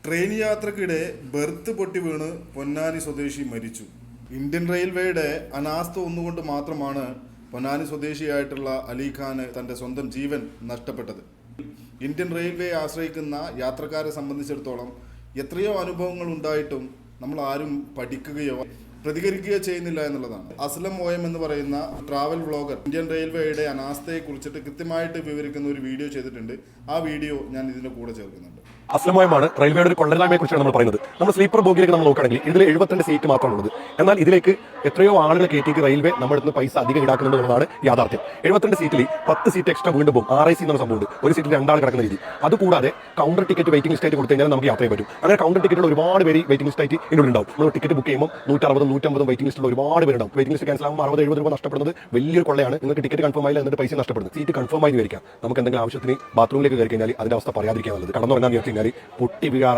Train യാത്രക്കിടെ berth പൊട്ടി വീണ് പൊന്നാനി സ്വദേശി മരിച്ചു. ഇന്ത്യൻ റെയിൽവേയുടെ അനാസ്ഥ ഒന്നുകൊണ്ട് മാത്രമാണ് പൊന്നാനി സ്വദേശിയായിട്ടുള്ള അലിഖാന് തൻ്റെ സ്വന്തം ജീവൻ നഷ്ടപ്പെട്ടത്. ഇന്ത്യൻ റെയിൽവേയെ ആശ്രയിക്കുന്ന യാത്രക്കാരെ സംബന്ധിച്ചിടത്തോളം എത്രയോ അനുഭവങ്ങൾ ഉണ്ടായിട്ടും നമ്മൾ ആരും പഠിക്കുകയോ പ്രതികരിക്കുകയോ ചെയ്യുന്നില്ല എന്നുള്ളതാണ്. അസ്ലം OM എന്ന് പറയുന്ന ട്രാവൽ വ്ളോഗർ ഇന്ത്യൻ റെയിൽവേയുടെ അനാസ്ഥയെ കുറിച്ചിട്ട് കൃത്യമായിട്ട് വിവരിക്കുന്ന ഒരു വീഡിയോ ചെയ്തിട്ടുണ്ട്. ആ വീഡിയോ ഞാൻ ഇതിന്റെ കൂടെ ചേർക്കുന്നുണ്ട്. അസ്ലമോയമാണ് റെയിൽവേയുടെ ഒരു കൊള്ളരുതായ്മയെ കുറിച്ചാണ് നമ്മൾ പറയുന്നത്. നമ്മൾ സ്ലീപ്പർ ബോഗിയിലേക്ക് നമ്മൾ നോക്കുകയാണെങ്കിൽ ഇതിൽ 72 സീറ്റ് മാത്രമാണ് ഉള്ളത്. എന്നാൽ ഇതിലേക്ക് എത്രയോ ആളുകളെ കയറ്റിയിട്ട് റെയിൽവേ നമ്മുടെ അടുത്ത് പൈസ അധികം ഈടാക്കുന്നുണ്ട് എന്നുള്ളതാണ് യാഥാർത്ഥ്യം. 72 സീറ്റിൽ 10 സീറ്റ് എക്സ്ട്രാ വീണ്ടും പോകും. RIC എന്ന സംഭവമുണ്ട്. ഒരു സീറ്റിൽ 2 ആൾ കിടക്കുന്ന രീതി. അതുകൂടാതെ കൗണ്ടർ ടിക്കറ്റ് വെയിറ്റിംഗ് ലിസ്റ്റ് ആയിട്ട് കൊടുത്തു കഴിഞ്ഞാൽ നമുക്ക് യാത്ര ചെയ്യാൻ പറ്റും. അങ്ങനെ കൗണ്ടർ ടിക്കറ്റുള്ള ഒരുപാട് പേര് വെയിറ്റിംഗ് ലിസ്റ്റ് ആയിട്ട് ഇതിനുള്ളിൽ ഉണ്ടാവും. നമ്മൾ ടിക്കറ്റ് ബുക്ക് ചെയ്യുമ്പോൾ 160, 150 വെയിറ്റിംഗ് ലിസ്റ്റിൽ ഒരുപാട് പേരുണ്ടാവും. വെയിറ്റിംഗ് ലിസ്റ്റ് ക്യാൻസൽ ആകുമ്പോൾ 60, 70 രൂപ നഷ്ടപ്പെടുന്നത് വലിയൊരു കൊള്ളയാണ്. നിങ്ങൾക്ക് ടിക്കറ്റ് കൺഫേം ആയില്ല എന്നിട്ട് പൈസ നഷ്ടപ്പെടുന്നത്. സീറ്റ് കൺഫേം ആയി വരിക. നമുക്ക് എന്തെങ്കിലും ആവശ്യത്തിന് ബാത്റൂമിലേക്ക് കയറി കഴിഞ്ഞാൽ അതിന്റെ അവസ്ഥ പറയാതിരിക്കാൻ നല്ലത്. കടന്നുറങ്ങാൻ വിചാരിച്ചു കഴിഞ്ഞാൽ പൊട്ടി വീഴാറായി